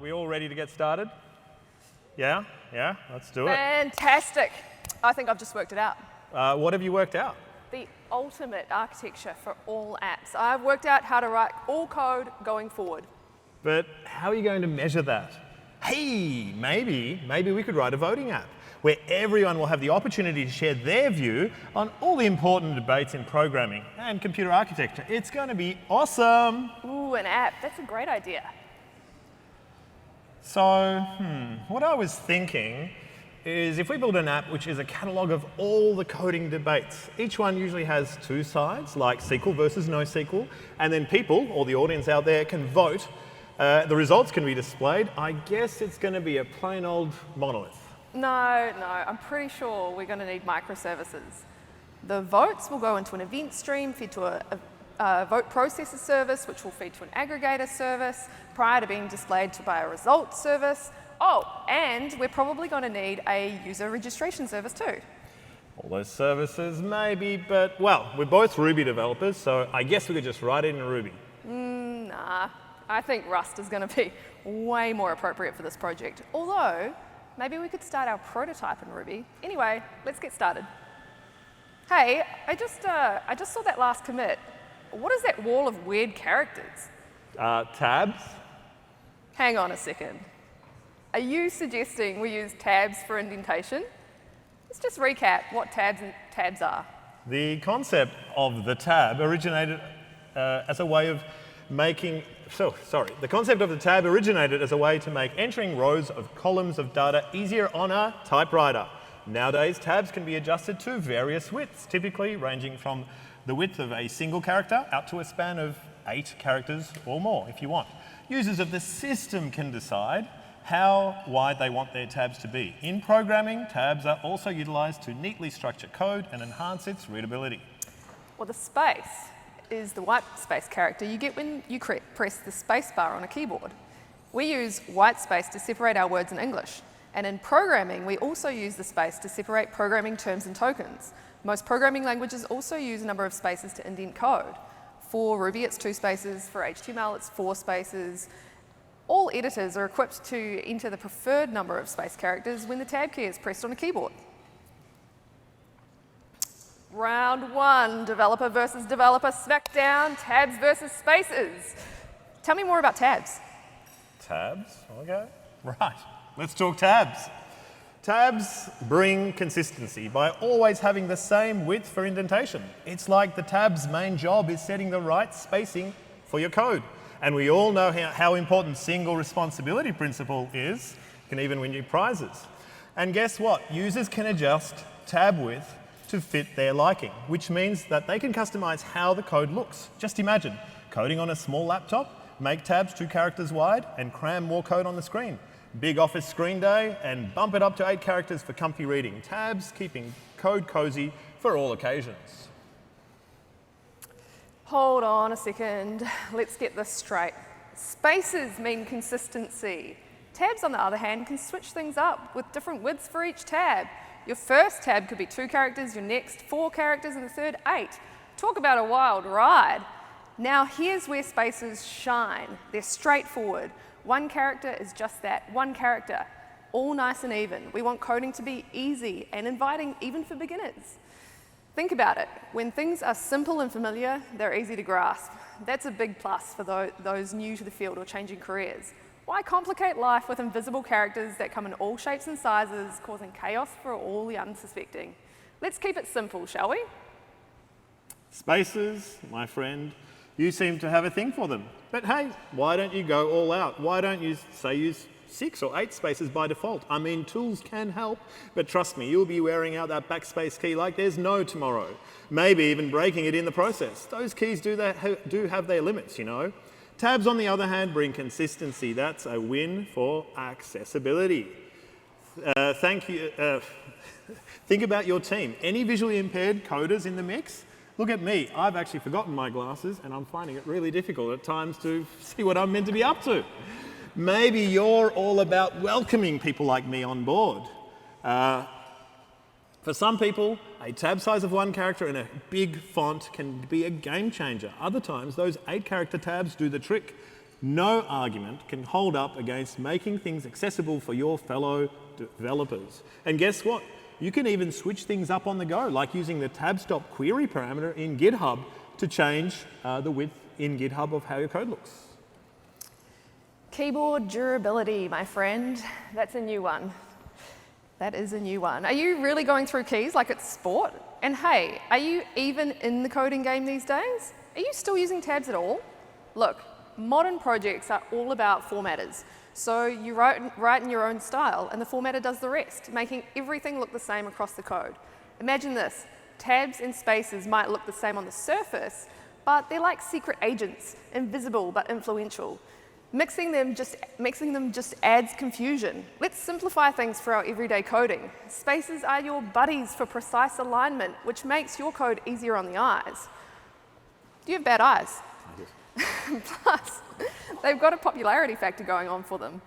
we all ready to get started? Yeah, let's do it. Fantastic. I think I've just worked it out. What have you worked out? The ultimate architecture for all apps. I've worked out how to write all code going forward. But how are you going to measure that? Hey, maybe we could write a voting app where everyone will have the opportunity to share their view on all the important debates in programming and computer architecture. It's going to be awesome. Ooh, an app. That's a great idea. So, what I was thinking is if we build an app which is a catalogue of all the coding debates, each one usually has two sides, like SQL versus NoSQL, and then people, or the audience out there, can vote. The results can be displayed. I guess it's going to be a plain old monolith. No, I'm pretty sure we're going to need microservices. The votes will go into an event stream, feed to a vote processor service, which will feed to an aggregator service, prior to being displayed by a results service. Oh, and we're probably going to need a user registration service too. All those services, maybe, but, well, we're both Ruby developers, so I guess we could just write it in Ruby. Nah, I think Rust is going to be way more appropriate for this project. Although, maybe we could start our prototype in Ruby. Anyway, let's get started. Hey, I just saw that last commit. What is that wall of weird characters? Tabs? Hang on a second. Are you suggesting we use tabs for indentation? Let's just recap what tabs are. The concept of the tab originated as a way of making, the concept of the tab originated as a way to make entering rows of columns of data easier on a typewriter. Nowadays, tabs can be adjusted to various widths, typically ranging from the width of a single character out to a span of 8 characters or more if you want. Users of the system can decide how wide they want their tabs to be. In programming, tabs are also utilized to neatly structure code and enhance its readability. Well, the space is the white space character you get when you press the space bar on a keyboard. We use white space to separate our words in English. And in programming, we also use the space to separate programming terms and tokens. Most programming languages also use a number of spaces to indent code. For Ruby, it's 2 spaces. For HTML, it's 4 spaces. All editors are equipped to enter the preferred number of space characters when the tab key is pressed on a keyboard. Round 1, developer versus developer smackdown, tabs versus spaces. Tell me more about tabs. Tabs? Okay. Right. Let's talk tabs. Tabs bring consistency by always having the same width for indentation. It's like the tab's main job is setting the right spacing for your code. And we all know how important single responsibility principle is. You can even win you prizes. And guess what? Users can adjust tab width to fit their liking, which means that they can customize how the code looks. Just imagine coding on a small laptop, make tabs 2 characters wide, and cram more code on the screen. Big office screen day, and bump it up to 8 characters for comfy reading. Tabs keeping code cozy for all occasions. Hold on a second. Let's get this straight. Spaces mean consistency. Tabs, on the other hand, can switch things up with different widths for each tab. Your first tab could be 2 characters, your next 4 characters, and the third 8. Talk about a wild ride. Now here's where spaces shine. They're straightforward. 1 character is just that, 1 character. All nice and even. We want coding to be easy and inviting even for beginners. Think about it. When things are simple and familiar, they're easy to grasp. That's a big plus for those new to the field or changing careers. Why complicate life with invisible characters that come in all shapes and sizes, causing chaos for all the unsuspecting? Let's keep it simple, shall we? Spaces, my friend, you seem to have a thing for them. But hey, why don't you go all out? Why don't you, say, use 6 or 8 spaces by default? I mean, tools can help, but trust me, you'll be wearing out that backspace key like there's no tomorrow. Maybe even breaking it in the process. Those keys do have their limits, you know. Tabs, on the other hand, bring consistency. That's a win for accessibility. Think about your team. Any visually impaired coders in the mix? Look at me. I've actually forgotten my glasses, and I'm finding it really difficult at times to see what I'm meant to be up to. Maybe you're all about welcoming people like me on board. For some people, a tab size of 1 character in a big font can be a game changer. Other times, those 8-character tabs do the trick. No argument can hold up against making things accessible for your fellow developers. And guess what? You can even switch things up on the go, like using the tab stop query parameter in GitHub to change the width in GitHub of how your code looks. Keyboard durability, my friend. That's a new one. That is a new one. Are you really going through keys like it's sport? And hey, are you even in the coding game these days? Are you still using tabs at all? Look, modern projects are all about formatters. So you write in your own style, and the formatter does the rest, making everything look the same across the code. Imagine this. Tabs and spaces might look the same on the surface, but they're like secret agents, invisible but influential. Mixing them just adds confusion. Let's simplify things for our everyday coding. Spaces are your buddies for precise alignment, which makes your code easier on the eyes. Do you have bad eyes? Plus, they've got a popularity factor going on for them.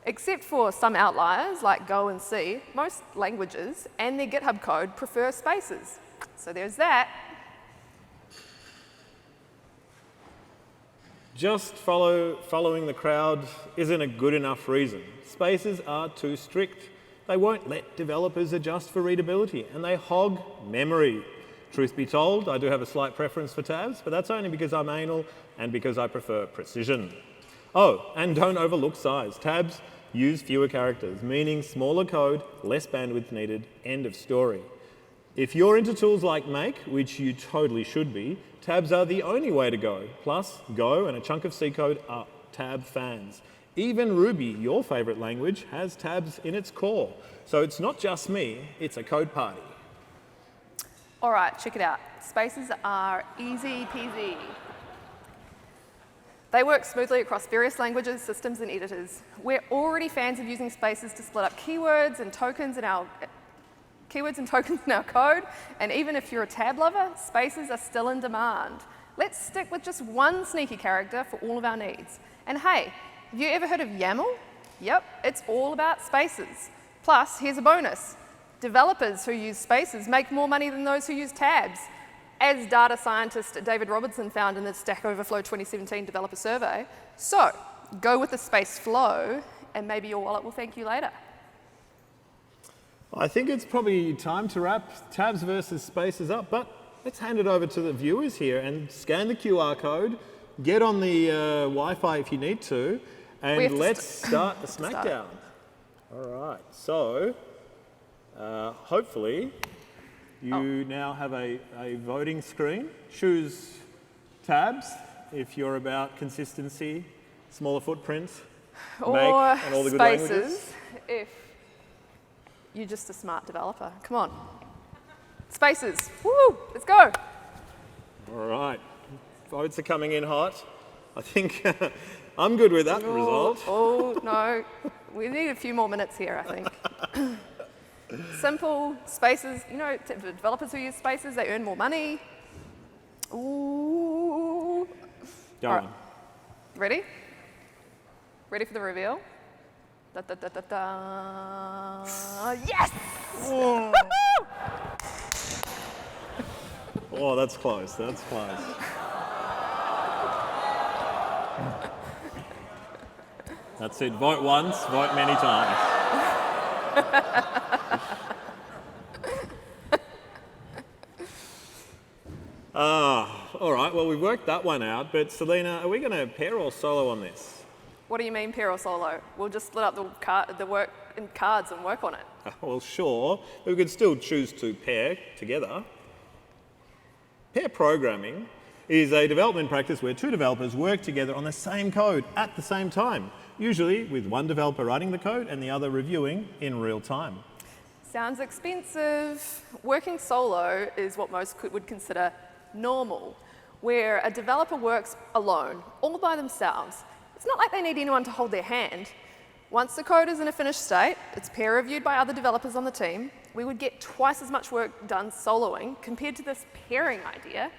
Except for some outliers like Go and C, most languages and their GitHub code prefer spaces. So there's that. Just following the crowd isn't a good enough reason. Spaces are too strict. They won't let developers adjust for readability, and they hog memory. Truth be told, I do have a slight preference for tabs, but that's only because I'm anal and because I prefer precision. Oh, and don't overlook size. Tabs use fewer characters, meaning smaller code, less bandwidth needed, end of story. If you're into tools like Make, which you totally should be, tabs are the only way to go. Plus, Go and a chunk of C code are tab fans. Even Ruby, your favorite language, has tabs in its core. So it's not just me, it's a code party. All right, check it out. Spaces are easy peasy. They work smoothly across various languages, systems, and editors. We're already fans of using spaces to split up keywords and tokens in our code, and even if you're a tab lover, spaces are still in demand. Let's stick with just one sneaky character for all of our needs. And hey, have you ever heard of YAML? Yep, it's all about spaces. Plus, here's a bonus. Developers who use spaces make more money than those who use tabs, as data scientist David Robertson found in the Stack Overflow 2017 developer survey. So, go with the space flow, and maybe your wallet will thank you later. I think it's probably time to wrap tabs versus spaces up, but let's hand it over to the viewers here and scan the QR code, get on the Wi-Fi if you need to, and let's start the smackdown. All right, so hopefully you now have a voting screen. Choose tabs if you're about consistency, smaller footprint, or Make, and all the good languages. spaces if you're just a smart developer. Come on. Spaces. Woo! Let's go. All right. Votes are coming in hot. I think I'm good with that result. Oh, no. We need a few more minutes here, I think. Simple. Spaces. You know, developers who use spaces, they earn more money. Ooh. Go All on. right. Ready? Ready for the reveal? Da, da, da, da, da. Yes! Oh, that's close. That's close. That's it. Vote once, vote many times. All right. Well, we've worked that one out. But Selena, are we going to pair or solo on this? What do you mean pair or solo? We'll just split up the work in cards and work on it. Well, sure. But we could still choose to pair together. Pair programming is a development practice where two developers work together on the same code at the same time, usually with one developer writing the code and the other reviewing in real time. Sounds expensive. Working solo is what most would consider normal, where a developer works alone, all by themselves. It's not like they need anyone to hold their hand. Once the code is in a finished state, it's peer reviewed by other developers on the team, we would get twice as much work done soloing compared to this pairing idea.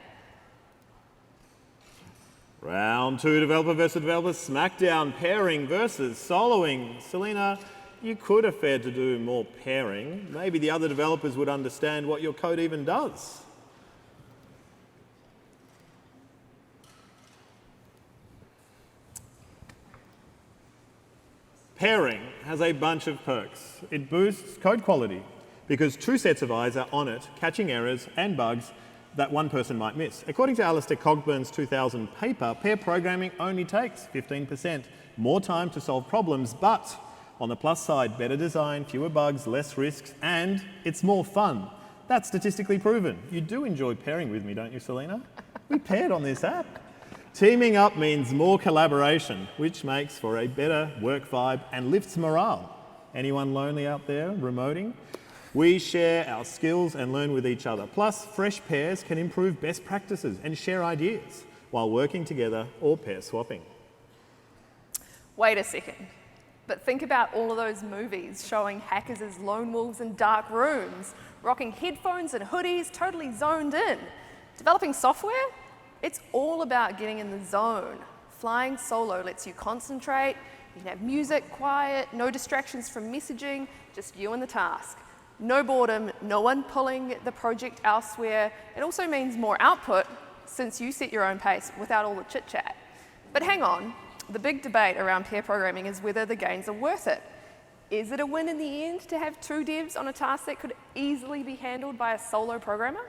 Round two, developer versus developer, smackdown, pairing versus soloing. Selena, you could afford to do more pairing. Maybe the other developers would understand what your code even does. Pairing has a bunch of perks. It boosts code quality because two sets of eyes are on it, catching errors and bugs that one person might miss. According to Alistair Cogburn's 2000 paper, pair programming only takes 15% more time to solve problems, but on the plus side, better design, fewer bugs, less risks, and it's more fun. That's statistically proven. You do enjoy pairing with me, don't you, Selena? We paired on this app. Teaming up means more collaboration, which makes for a better work vibe and lifts morale. Anyone lonely out there remoting? We share our skills and learn with each other. Plus, fresh pairs can improve best practices and share ideas while working together or pair swapping. Wait a second. But think about all of those movies showing hackers as lone wolves in dark rooms, rocking headphones and hoodies, totally zoned in. Developing software? It's all about getting in the zone. Flying solo lets you concentrate, you can have music, quiet, no distractions from messaging, just you and the task. No boredom, no one pulling the project elsewhere. It also means more output since you set your own pace without all the chit-chat. But hang on, the big debate around pair programming is whether the gains are worth it. Is it a win in the end to have two devs on a task that could easily be handled by a solo programmer?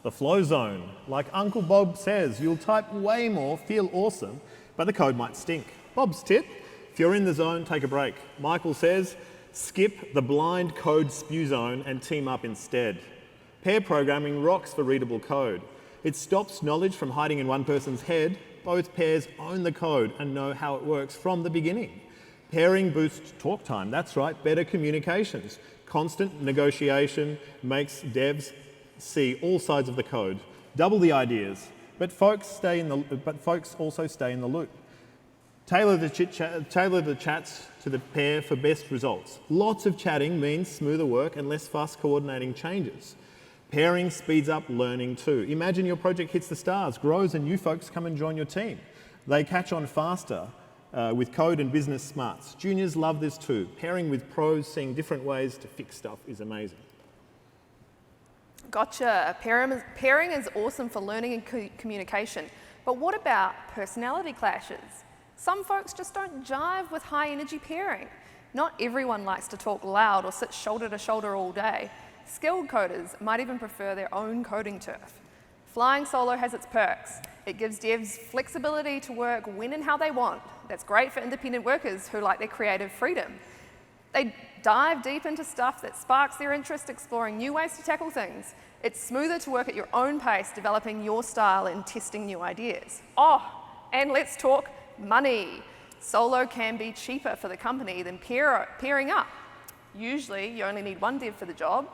The flow zone. Like Uncle Bob says, you'll type way more, feel awesome, but the code might stink. Bob's tip, if you're in the zone, take a break. Michael says, skip the blind code spew zone and team up instead. Pair programming rocks for readable code. It stops knowledge from hiding in one person's head. Both pairs own the code and know how it works from the beginning. Pairing boosts talk time. That's right, better communications. Constant negotiation makes devs see all sides of the code. Double the ideas, but folks also stay in the loop. Tailor the chats to the pair for best results. Lots of chatting means smoother work and less fast coordinating changes. Pairing speeds up learning too. Imagine your project hits the stars, grows, and new folks come and join your team. They catch on faster with code and business smarts. Juniors love this too. Pairing with pros, seeing different ways to fix stuff is amazing. Gotcha. Pairing is awesome for learning and communication. But what about personality clashes? Some folks just don't jive with high energy pairing. Not everyone likes to talk loud or sit shoulder to shoulder all day. Skilled coders might even prefer their own coding turf. Flying solo has its perks. It gives devs flexibility to work when and how they want. That's great for independent workers who like their creative freedom. They dive deep into stuff that sparks their interest, exploring new ways to tackle things. It's smoother to work at your own pace, developing your style and testing new ideas. And let's talk money. Solo can be cheaper for the company than pairing up. Usually, you only need one dev for the job.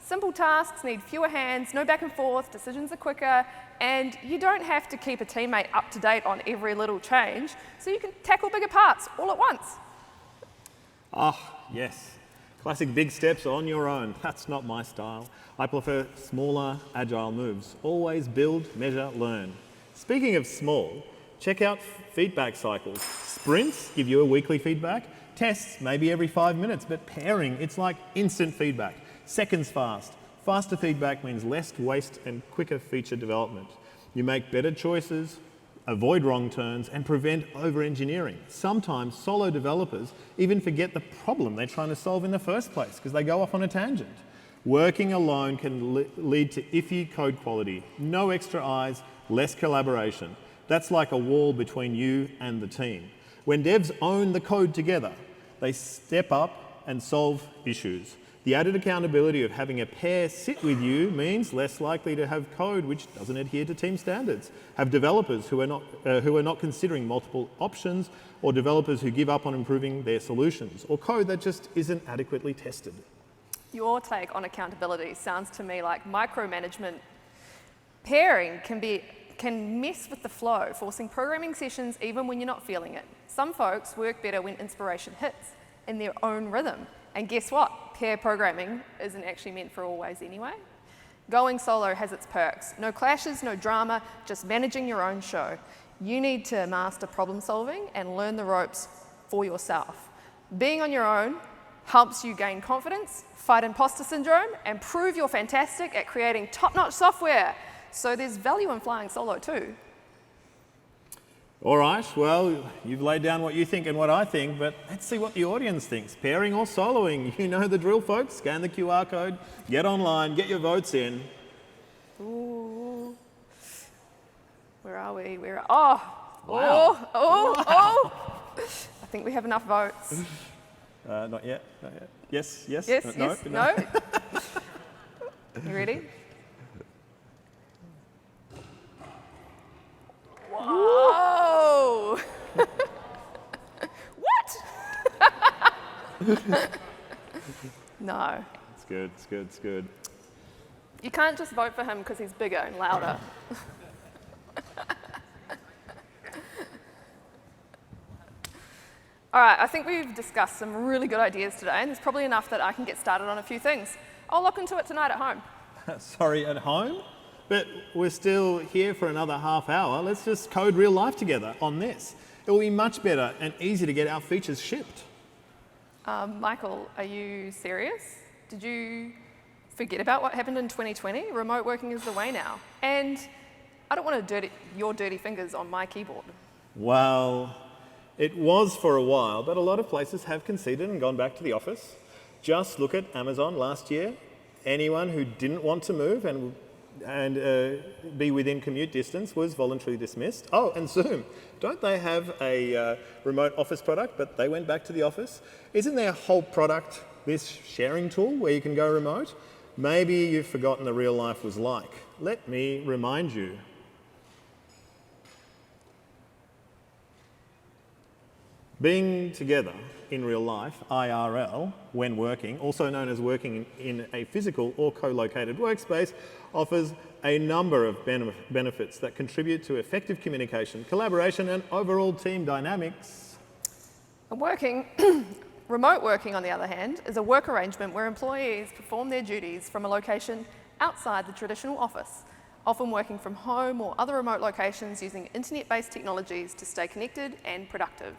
Simple tasks need fewer hands, no back and forth, decisions are quicker, and you don't have to keep a teammate up to date on every little change, so you can tackle bigger parts all at once. Yes. Classic big steps on your own. That's not my style. I prefer smaller, agile moves. Always build, measure, learn. Speaking of small, check out feedback cycles. Sprints give you a weekly feedback. Tests, maybe every 5 minutes, but pairing, it's like instant feedback. Seconds fast. Faster feedback means less waste and quicker feature development. You make better choices, avoid wrong turns, and prevent over-engineering. Sometimes solo developers even forget the problem they're trying to solve in the first place because they go off on a tangent. Working alone can lead to iffy code quality. No extra eyes, less collaboration. That's like a wall between you and the team. When devs own the code together, they step up and solve issues. The added accountability of having a pair sit with you means less likely to have code which doesn't adhere to team standards, have developers who are not considering multiple options, or developers who give up on improving their solutions, or code that just isn't adequately tested. Your take on accountability sounds to me like micromanagement. Pairing can mess with the flow, forcing programming sessions even when you're not feeling it. Some folks work better when inspiration hits in their own rhythm. And guess what? Pair programming isn't actually meant for always anyway. Going solo has its perks. No clashes, no drama, just managing your own show. You need to master problem solving and learn the ropes for yourself. Being on your own helps you gain confidence, fight imposter syndrome, and prove you're fantastic at creating top-notch software. So there's value in flying solo too. All right, well, you've laid down what you think and what I think, but let's see what the audience thinks. Pairing or soloing, you know the drill, folks. Scan the QR code, get online, get your votes in. Ooh. Where are we? Oh! Wow. Oh! I think we have enough votes. Not yet. Yes? Yes, No? yes, no? You ready? Whoa! What? No. It's good. You can't just vote for him because he's bigger and louder. All right, I think we've discussed some really good ideas today, and there's probably enough that I can get started on a few things. I'll look into it tonight at home. Sorry, at home? But we're still here for another half hour. Let's just code real life together on this. It will be much better and easier to get our features shipped. Michael, are you serious? Did you forget about what happened in 2020? Remote working is the way now. And I don't want your dirty fingers on my keyboard. Well, it was for a while, but a lot of places have conceded and gone back to the office. Just look at Amazon last year. Anyone who didn't want to move and be within commute distance was voluntarily dismissed. Oh, and Zoom. Don't they have a remote office product, but they went back to the office? Isn't their whole product this sharing tool where you can go remote? Maybe you've forgotten the real life was like. Let me remind you. Being together in real life, IRL, when working, also known as working in a physical or co-located workspace, offers a number of benefits that contribute to effective communication, collaboration, and overall team dynamics. Remote working, on the other hand, is a work arrangement where employees perform their duties from a location outside the traditional office, often working from home or other remote locations using internet-based technologies to stay connected and productive.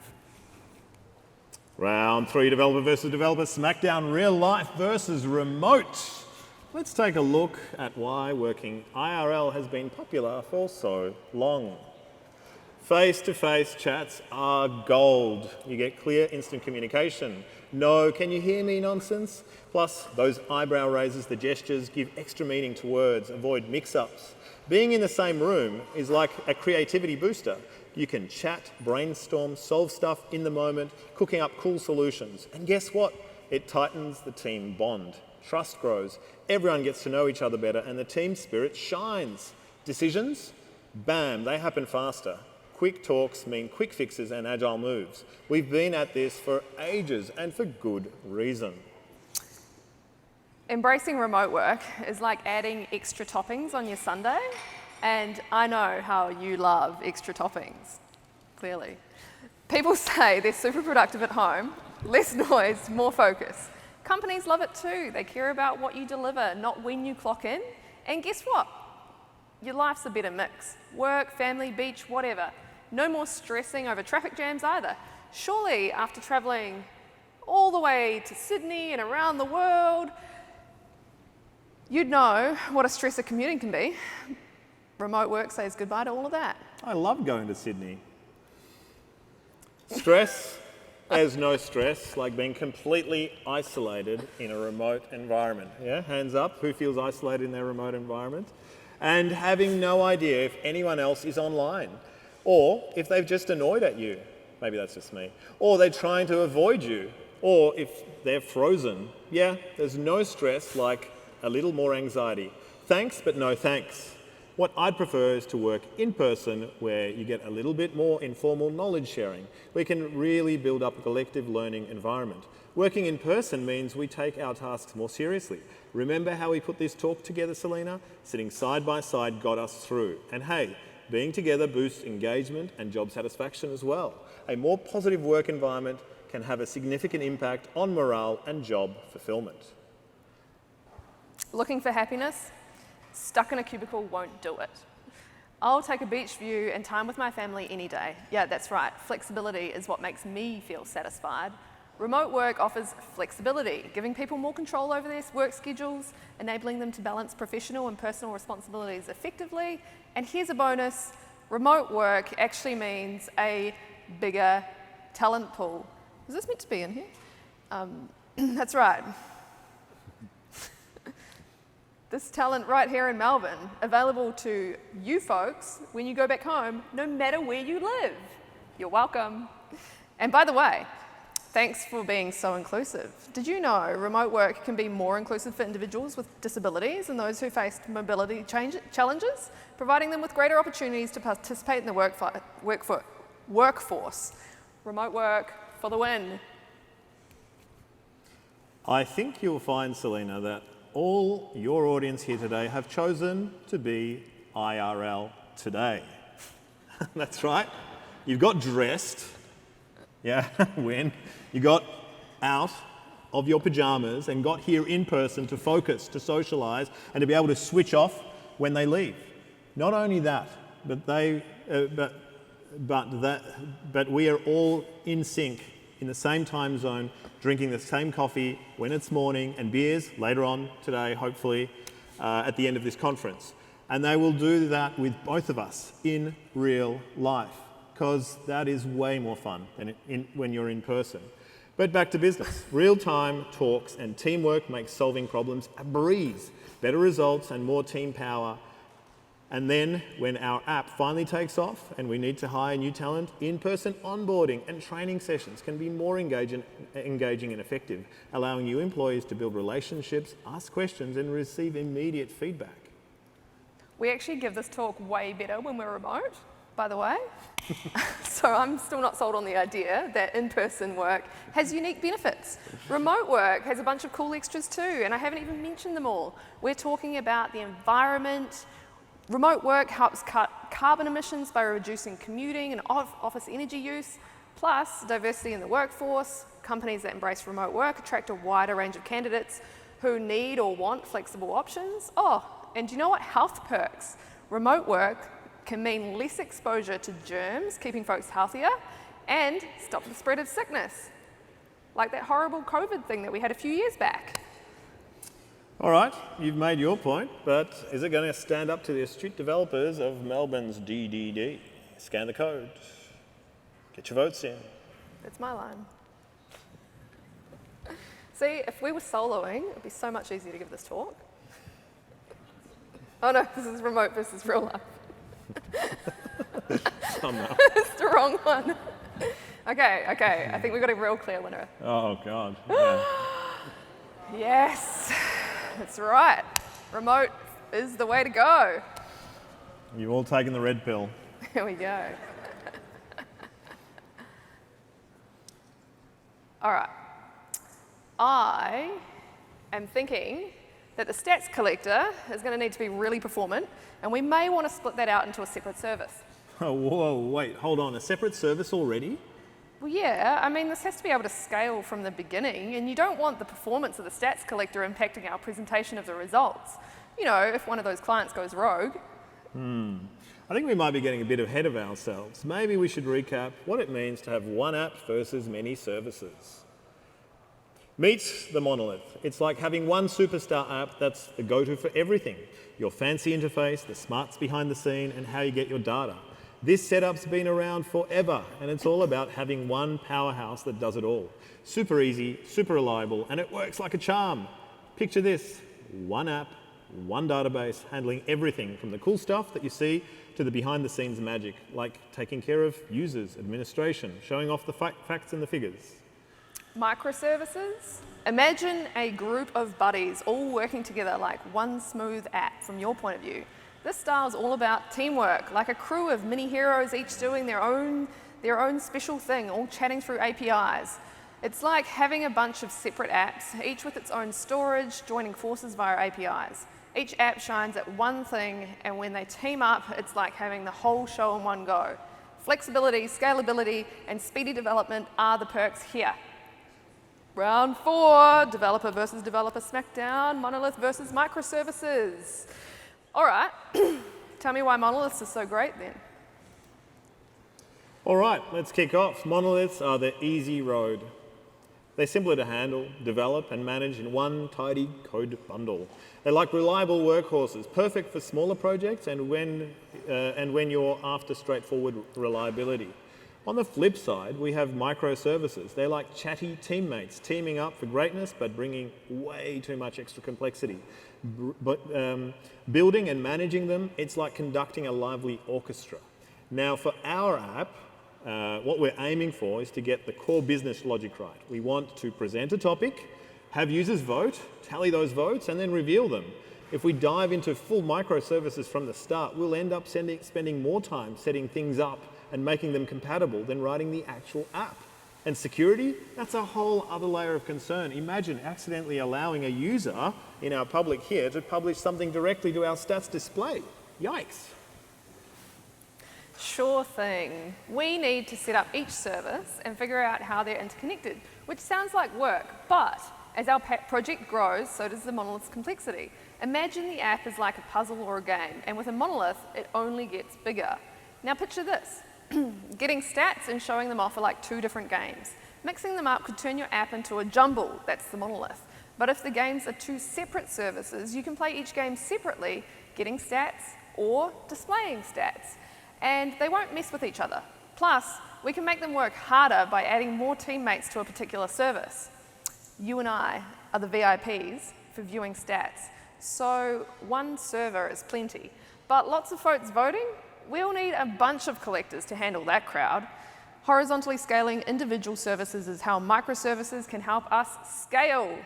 Round 3, developer versus developer, smackdown, real life versus remote. Let's take a look at why working IRL has been popular for so long. Face-to-face chats are gold. You get clear, instant communication. No, can you hear me nonsense? Plus, those eyebrow raises, the gestures, give extra meaning to words, avoid mix-ups. Being in the same room is like a creativity booster. You can chat, brainstorm, solve stuff in the moment, cooking up cool solutions. And guess what? It tightens the team bond. Trust grows, everyone gets to know each other better, and the team spirit shines. Decisions? Bam, they happen faster. Quick talks mean quick fixes and agile moves. We've been at this for ages, and for good reason. Embracing remote work is like adding extra toppings on your sundae, and I know how you love extra toppings, clearly. People say they're super productive at home, less noise, more focus. Companies love it too. They care about what you deliver, not when you clock in. And guess what? Your life's a better mix. Work, family, beach, whatever. No more stressing over traffic jams either. Surely, after traveling all the way to Sydney and around the world, you'd know what a stress of commuting can be. Remote work says goodbye to all of that. I love going to Sydney. Stress, there's no stress like being completely isolated in a remote environment. Yeah, hands up, who feels isolated in their remote environment? And having no idea if anyone else is online, or if they've just annoyed at you. Maybe that's just me. Or they're trying to avoid you, or if they're frozen. Yeah, there's no stress like a little more anxiety. Thanks, but no thanks. What I'd prefer is to work in person where you get a little bit more informal knowledge sharing. We can really build up a collective learning environment. Working in person means we take our tasks more seriously. Remember how we put this talk together, Selena? Sitting side by side got us through. And hey, being together boosts engagement and job satisfaction as well. A more positive work environment can have a significant impact on morale and job fulfillment. Looking for happiness? Stuck in a cubicle won't do it. I'll take a beach view and time with my family any day. Yeah, that's right. Flexibility is what makes me feel satisfied. Remote work offers flexibility, giving people more control over their work schedules, enabling them to balance professional and personal responsibilities effectively. And here's a bonus, remote work actually means a bigger talent pool. Is this meant to be in here? That's right. This talent right here in Melbourne, available to you folks when you go back home, no matter where you live. You're welcome. And by the way, thanks for being so inclusive. Did you know remote work can be more inclusive for individuals with disabilities and those who face mobility challenges, providing them with greater opportunities to participate in the workforce? Remote work for the win. I think you'll find, Selena, that all your audience here today have chosen to be IRL today. That's right. You've got dressed, yeah, when you got out of your pajamas and got here in person to focus, to socialise, and to be able to switch off when they leave. Not only that, but we are all in sync in the same time zone, drinking the same coffee when it's morning and beers later on today, hopefully, at the end of this conference. And they will do that with both of us in real life, because that is way more fun than when you're in person. But back to business. Real-time talks and teamwork makes solving problems a breeze, better results and more team power. And then when our app finally takes off and we need to hire new talent, in-person onboarding and training sessions can be more engaging and effective, allowing you employees to build relationships, ask questions and receive immediate feedback. We actually give this talk way better when we're remote, by the way. So I'm still not sold on the idea that in-person work has unique benefits. Remote work has a bunch of cool extras too, and I haven't even mentioned them all. We're talking about the environment. Remote work helps cut carbon emissions by reducing commuting and office energy use, plus diversity in the workforce. Companies that embrace remote work attract a wider range of candidates who need or want flexible options. Oh, and do you know what? Health perks. Remote work can mean less exposure to germs, keeping folks healthier, and stop the spread of sickness, like that horrible COVID thing that we had a few years back. All right, you've made your point, but is it going to stand up to the astute developers of Melbourne's DDD? Scan the code. Get your votes in. That's my line. See, if we were soloing, it would be so much easier to give this talk. Oh no, this is remote versus real life. Oh no. It's the wrong one. Okay, I think we've got a real clear winner. Oh God. Yeah. Yes, that's right. Remote is the way to go. You've all taken the red pill. Here we go. All right. I am thinking that the stats collector is going to need to be really performant, and we may want to split that out into a separate service. Oh, whoa, wait, hold on. A separate service already? Well, yeah, I mean, this has to be able to scale from the beginning, and you don't want the performance of the stats collector impacting our presentation of the results. You know, if one of those clients goes rogue. I think we might be getting a bit ahead of ourselves. Maybe we should recap what it means to have one app versus many services. Meet the monolith. It's like having one superstar app that's the go-to for everything. Your fancy interface, the smarts behind the scene, and how you get your data. This setup's been around forever, and it's all about having one powerhouse that does it all. Super easy, super reliable, and it works like a charm. Picture this: one app, one database, handling everything from the cool stuff that you see to the behind-the-scenes magic, like taking care of users, administration, showing off the facts and the figures. Microservices? Imagine a group of buddies all working together like one smooth app from your point of view. This style is all about teamwork, like a crew of mini heroes, each doing their own special thing, all chatting through APIs. It's like having a bunch of separate apps, each with its own storage, joining forces via APIs. Each app shines at one thing, and when they team up, it's like having the whole show in one go. Flexibility, scalability, and speedy development are the perks here. Round 4, developer versus developer smackdown, monolith versus microservices. All right, tell me why monoliths are so great then. All right, let's kick off. Monoliths are the easy road. They're simpler to handle, develop, and manage in one tidy code bundle. They're like reliable workhorses, perfect for smaller projects and when you're after straightforward reliability. On the flip side, we have microservices. They're like chatty teammates, teaming up for greatness, but bringing way too much extra complexity. Building and managing them, it's like conducting a lively orchestra. Now, for our app, what we're aiming for is to get the core business logic right. We want to present a topic, have users vote, tally those votes, and then reveal them. If we dive into full microservices from the start, we'll end up spending more time setting things up and making them compatible than writing the actual app. And security, that's a whole other layer of concern. Imagine accidentally allowing a user in our public here to publish something directly to our stats display. Yikes. Sure thing. We need to set up each service and figure out how they're interconnected, which sounds like work, but as our project grows, so does the monolith's complexity. Imagine the app is like a puzzle or a game, and with a monolith, it only gets bigger. Now picture this. Getting stats and showing them off are like two different games. Mixing them up could turn your app into a jumble, that's the monolith. But if the games are two separate services, you can play each game separately, getting stats or displaying stats. And they won't mess with each other. Plus, we can make them work harder by adding more teammates to a particular service. You and I are the VIPs for viewing stats, so one server is plenty. But lots of folks voting, we'll need a bunch of collectors to handle that crowd. Horizontally scaling individual services is how microservices can help us scale.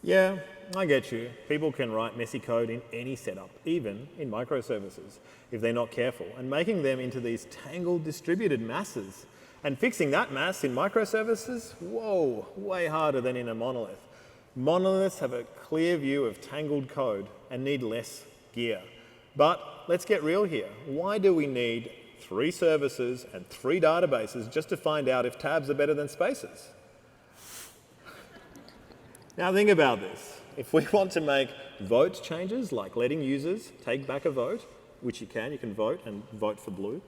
Yeah, I get you. People can write messy code in any setup, even in microservices, if they're not careful, and making them into these tangled distributed masses. And fixing that mass in microservices, whoa, way harder than in a monolith. Monoliths have a clear view of tangled code and need less gear. But let's get real here. Why do we need 3 services and 3 databases just to find out if tabs are better than spaces? Now think about this. If we want to make vote changes, like letting users take back a vote, which you can vote and vote for blue.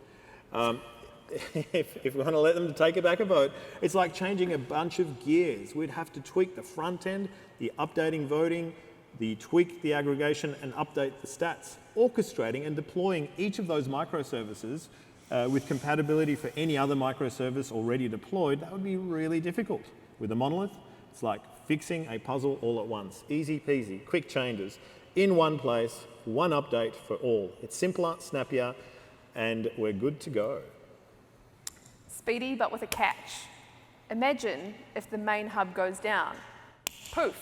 If we want to let them take back a vote, it's like changing a bunch of gears. We'd have to tweak the front end, the updating voting, the tweak the aggregation and update the stats, orchestrating and deploying each of those microservices with compatibility for any other microservice already deployed. That would be really difficult. With a monolith, it's like fixing a puzzle all at once. Easy peasy, quick changes, in one place, one update for all. It's simpler, snappier, and we're good to go. Speedy, but with a catch. Imagine if the main hub goes down. Poof,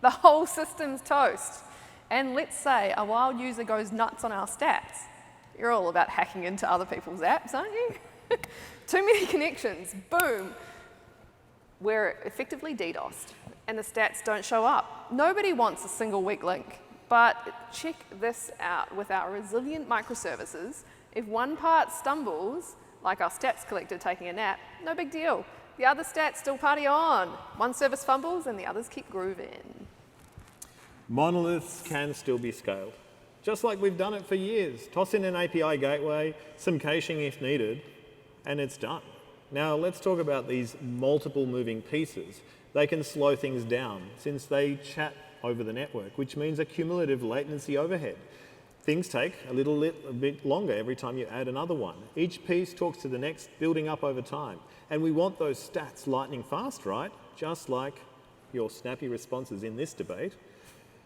the whole system's toast. And let's say a wild user goes nuts on our stats. You're all about hacking into other people's apps, aren't you? Too many connections, boom. We're effectively DDoSed, and the stats don't show up. Nobody wants a single weak link, but check this out. With our resilient microservices, if one part stumbles, like our stats collector taking a nap, no big deal. The other stats still party on. One service fumbles and the others keep grooving. Monoliths can still be scaled, just like we've done it for years. Toss in an API gateway, some caching if needed, and it's done. Now let's talk about these multiple moving pieces. They can slow things down since they chat over the network, which means a cumulative latency overhead. Things take a bit longer every time you add another one. Each piece talks to the next, building up over time. And we want those stats lightning fast, right? Just like your snappy responses in this debate.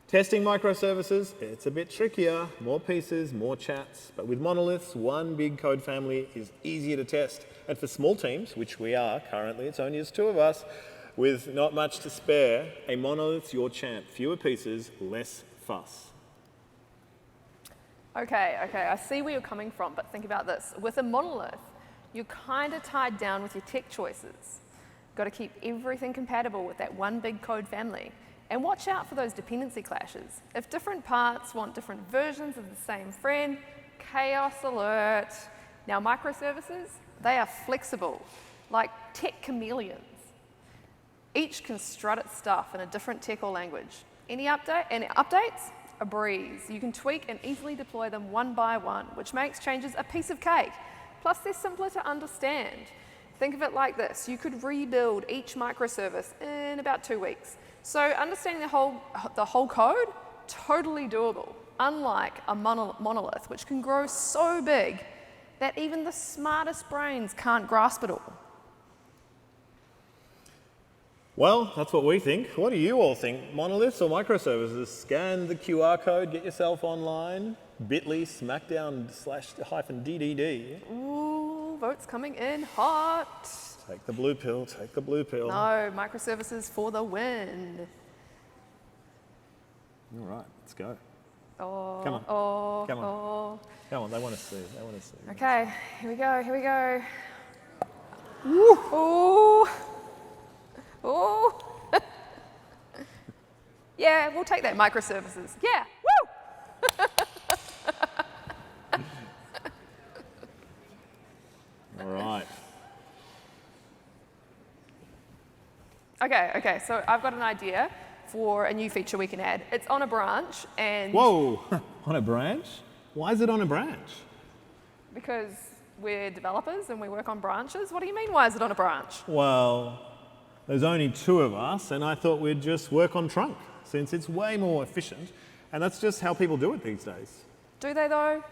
Testing microservices, it's a bit trickier. More pieces, more chats. But with monoliths, one big code family is easier to test. And for small teams, which we are currently, it's only just 2 of us, with not much to spare, a monolith's your champ. Fewer pieces, less fuss. Okay, I see where you're coming from, but think about this. With a monolith, you're kind of tied down with your tech choices. Got to keep everything compatible with that one big code family. And watch out for those dependency clashes. If different parts want different versions of the same friend, chaos alert. Now microservices, they are flexible, like tech chameleons. Each can strut its stuff in a different tech or language. Any updates? A breeze. You can tweak and easily deploy them one by one, which makes changes a piece of cake. Plus, they're simpler to understand. Think of it like this. You could rebuild each microservice in about 2 weeks. So understanding the whole code, totally doable, unlike a monolith, which can grow so big that even the smartest brains can't grasp it all. Well, that's what we think. What do you all think? Monoliths or microservices? Scan the QR code, get yourself online. Bit.ly smackdown/-DDD. Ooh, votes coming in hot. Take the blue pill, take the blue pill. No, microservices for the win. All right, let's go. Oh, Come on. oh, Come on. oh. Come on, they want to see, they want to see. Okay, here we go, here we go. Woo. Ooh. Ooh. Yeah, we'll take that, microservices. Yeah, woo! All right. Okay, so I've got an idea for a new feature we can add. It's on a branch and... Whoa, on a branch? Why is it on a branch? Because we're developers and we work on branches. What do you mean, why is it on a branch? Well, there's only 2 of us, and I thought we'd just work on trunk, since it's way more efficient, and that's just how people do it these days. Do they though?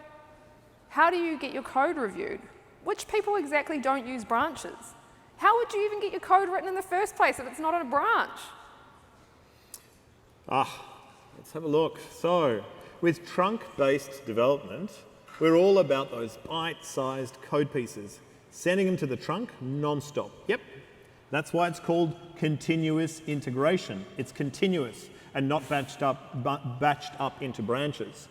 How do you get your code reviewed? Which people exactly don't use branches? How would you even get your code written in the first place if it's not on a branch? Let's have a look. So, with trunk-based development, we're all about those bite-sized code pieces, sending them to the trunk non-stop. Yep, that's why it's called continuous integration. It's continuous and not batched up into branches.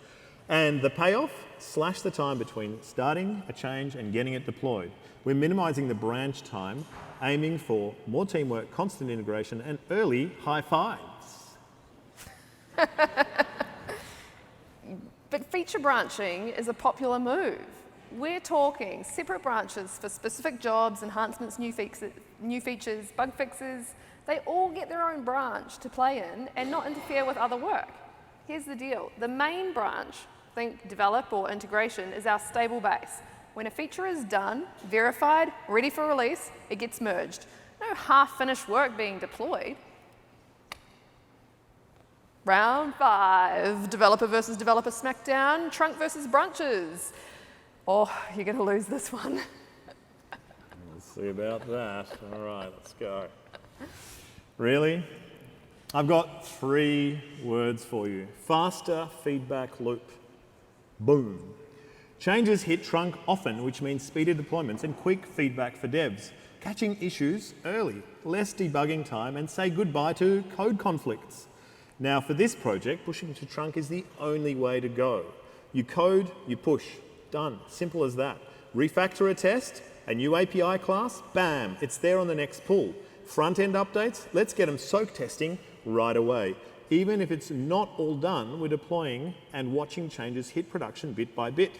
And the payoff, slash the time between starting a change and getting it deployed. We're minimizing the branch time, aiming for more teamwork, constant integration, and early high fives. But feature branching is a popular move. We're talking separate branches for specific jobs, enhancements, new features, bug fixes. They all get their own branch to play in and not interfere with other work. Here's the deal. The main branch, think develop or integration, is our stable base. When a feature is done, verified, ready for release, it gets merged. No half-finished work being deployed. Round 5, developer versus developer smackdown, trunk versus branches. Oh, you're going to lose this one. Let's see about that. All right, let's go. Really? I've got 3 words for you. Faster feedback loop. Boom. Changes hit trunk often, which means speedy deployments and quick feedback for devs. Catching issues early, less debugging time, and say goodbye to code conflicts. Now for this project, pushing to trunk is the only way to go. You code, you push. Done. Simple as that. Refactor a test, a new API class, bam, it's there on the next pull. Front-end updates, let's get them soak testing right away. Even if it's not all done, we're deploying and watching changes hit production bit by bit.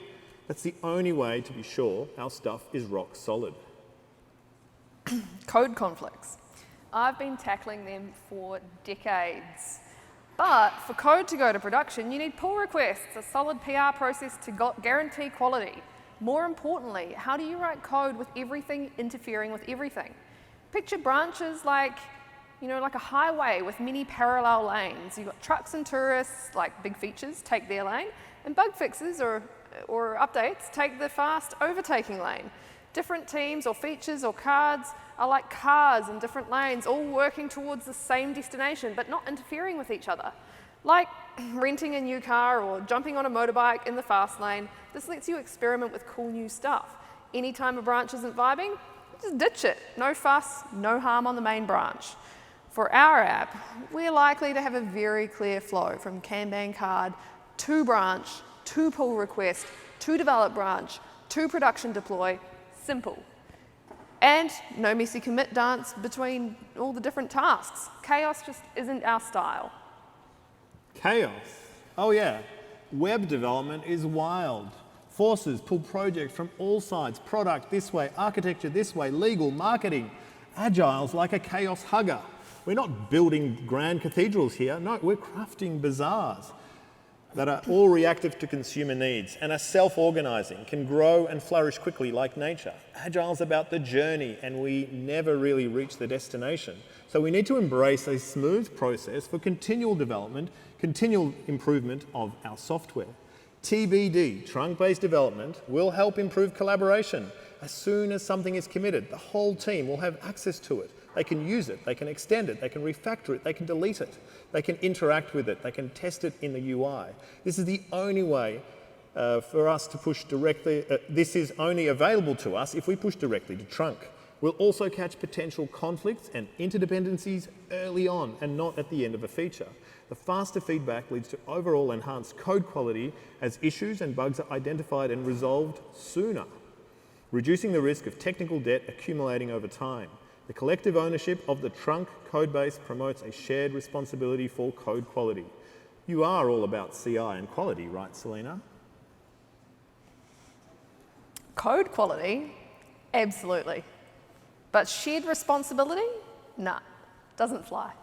That's the only way to be sure our stuff is rock solid. Code conflicts. I've been tackling them for decades. But for code to go to production, you need pull requests, a solid PR process to guarantee quality. More importantly, how do you write code with everything interfering with everything? Picture branches like a highway with many parallel lanes. You've got trucks and tourists, like big features, take their lane, and bug fixes or updates take the fast overtaking lane. Different teams or features or cards are like cars in different lanes, all working towards the same destination, but not interfering with each other. Like renting a new car or jumping on a motorbike in the fast lane, this lets you experiment with cool new stuff. Anytime a branch isn't vibing, just ditch it. No fuss, no harm on the main branch. For our app, we're likely to have a very clear flow from Kanban card to branch, to pull request, to develop branch, to production deploy. Simple. And no messy commit dance between all the different tasks. Chaos just isn't our style. Chaos? Oh yeah. Web development is wild. Forces pull projects from all sides. Product this way, architecture this way, legal, marketing. Agile's like a chaos hugger. We're not building grand cathedrals here. No, we're crafting bazaars. that are all reactive to consumer needs and are self-organizing, can grow and flourish quickly like nature. Agile's about the journey, and we never really reach the destination. So we need to embrace a smooth process for continual development, continual improvement of our software. TBD, trunk-based development, will help improve collaboration. As soon as something is committed, the whole team will have access to it. They can use it, they can extend it, they can refactor it, they can delete it, they can interact with it, they can test it in the UI. This is the only way for us to push directly, this is only available to us if we push directly to trunk. We'll also catch potential conflicts and interdependencies early on and not at the end of a feature. The faster feedback leads to overall enhanced code quality as issues and bugs are identified and resolved sooner, reducing the risk of technical debt accumulating over time. The collective ownership of the trunk codebase promotes a shared responsibility for code quality. You are all about CI and quality, right, Selena? Code quality? Absolutely. But shared responsibility? Nah, doesn't fly.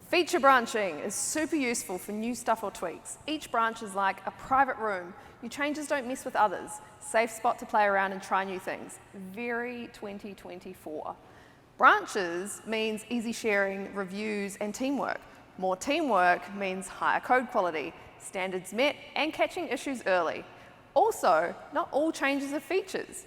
Feature branching is super useful for new stuff or tweaks. Each branch is like a private room. Your changes don't mess with others. Safe spot to play around and try new things. Very 2024. Branches means easy sharing, reviews, and teamwork. More teamwork means higher code quality, standards met, and catching issues early. Also, not all changes are features.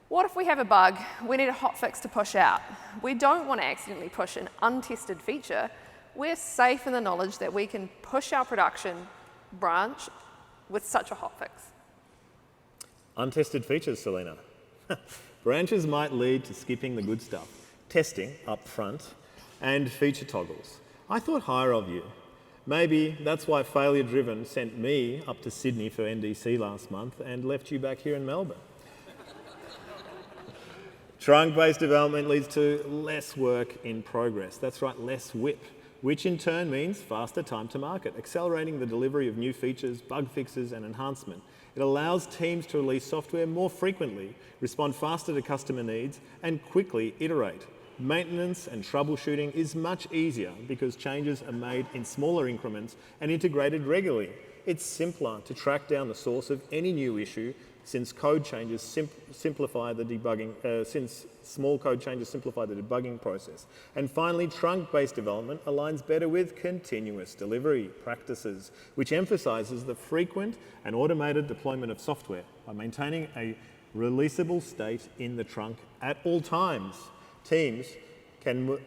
What if we have a bug, we need a hotfix to push out? We don't want to accidentally push an untested feature. We're safe in the knowledge that we can push our production branch with such a hotfix. Untested features, Selena. Branches might lead to skipping the good stuff, testing up front, and feature toggles. I thought higher of you. Maybe that's why Failure Driven sent me up to Sydney for NDC last month and left you back here in Melbourne. Trunk-based development leads to less work in progress. That's right, less WIP, which in turn means faster time to market, accelerating the delivery of new features, bug fixes, and enhancement. It allows teams to release software more frequently, respond faster to customer needs, and quickly iterate. Maintenance and troubleshooting is much easier because changes are made in smaller increments and integrated regularly. It's simpler to track down the source of any new issue since code changes simplify the debugging, since small code changes simplify the debugging process. And finally, trunk-based development aligns better with continuous delivery practices, which emphasizes the frequent and automated deployment of software by maintaining a releasable state in the trunk at all times. Teams can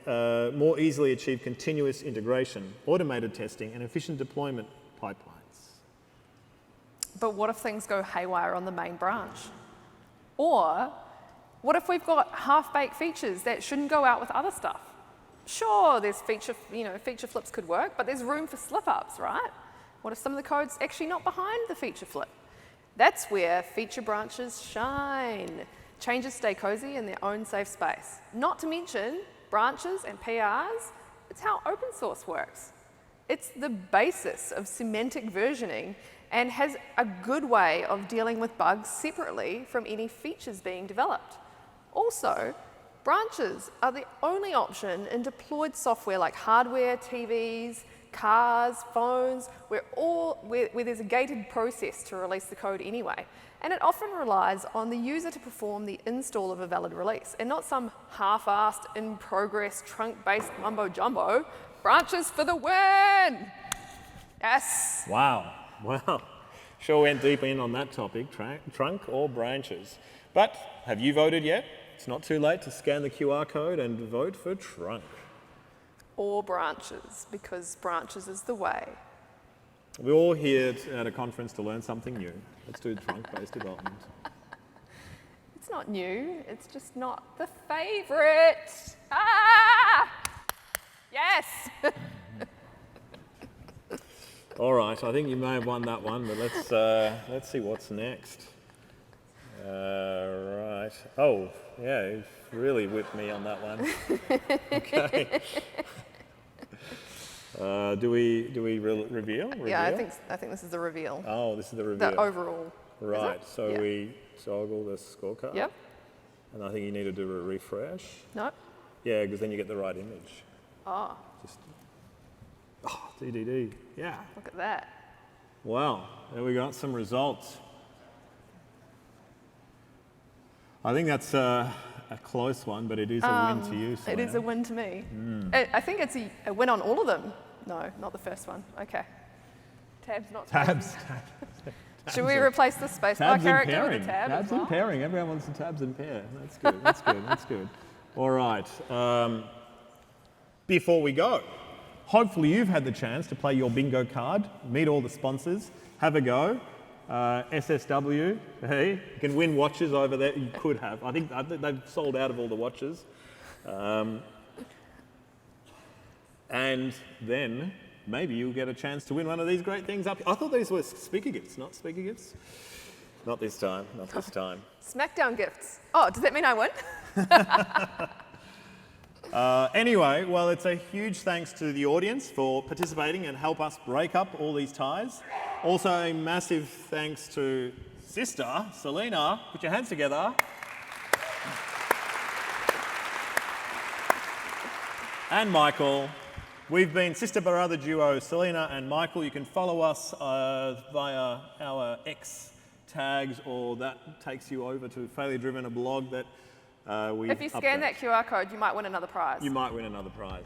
more easily achieve continuous integration, automated testing, and efficient deployment pipelines. But what if things go haywire on the main branch? Or what if we've got half-baked features that shouldn't go out with other stuff? Sure, there's feature flips could work, but there's room for slip-ups, right? What if some of the code's actually not behind the feature flip? That's where feature branches shine. Changes stay cozy in their own safe space. Not to mention, branches and PRs, it's how open source works. It's the basis of semantic versioning and has a good way of dealing with bugs separately from any features being developed. Also, branches are the only option in deployed software like hardware, TVs, cars, phones, where there's a gated process to release the code anyway. And it often relies on the user to perform the install of a valid release and not some half-assed, in-progress, trunk-based mumbo-jumbo. Branches for the win! Yes! Wow. Well, sure went deep in on that topic, trunk or branches. But have you voted yet? It's not too late to scan the QR code and vote for trunk. Or branches, because branches is the way. We're all here at a conference to learn something new. Let's do trunk-based development. It's not new, it's just not the favorite. Ah! Yes! All right, I think you may have won that one, but let's see what's next. Right. Oh, yeah, you've really whipped me on that one. Okay. Do we reveal? Yeah, I think this is the reveal. Oh, this is the reveal. The overall. Right. So yeah. We toggle the scorecard. Yep. And I think you need to do a refresh. No. Yeah, because then you get the right image. Oh. DDD. Yeah. Look at that. Well, there we got some results. I think that's a close one, but it is a win to you, Selena. It is a win to me. I think it's a win on all of them. No, not the first one. Okay. Tabs, not Tabs. Should we replace the spacebar Tabs and character pairing. with a tab Tabs as well? and pairing. Everyone wants the tabs and pair. That's good. That's good. That's good. All right. Before we go, hopefully you've had the chance to play your bingo card, meet all the sponsors, have a go. SSW, hey, you can win watches over there. You could have. I think they've sold out of all the watches. And then maybe you'll get a chance to win one of these great things up. I thought these were speaker gifts, not speaker gifts. Not this time, not this time. Smackdown gifts. Oh, does that mean I win? Anyway, well, it's a huge thanks to the audience for participating and help us break up all these ties. Also, a massive thanks to sister, Selena. Put your hands together. And Michael. We've been sister-brother duo, Selena and Michael. You can follow us via our X tags, or that takes you over to Failure Driven, a blog that we If you scan update. that QR code, you might win another prize. You might win another prize.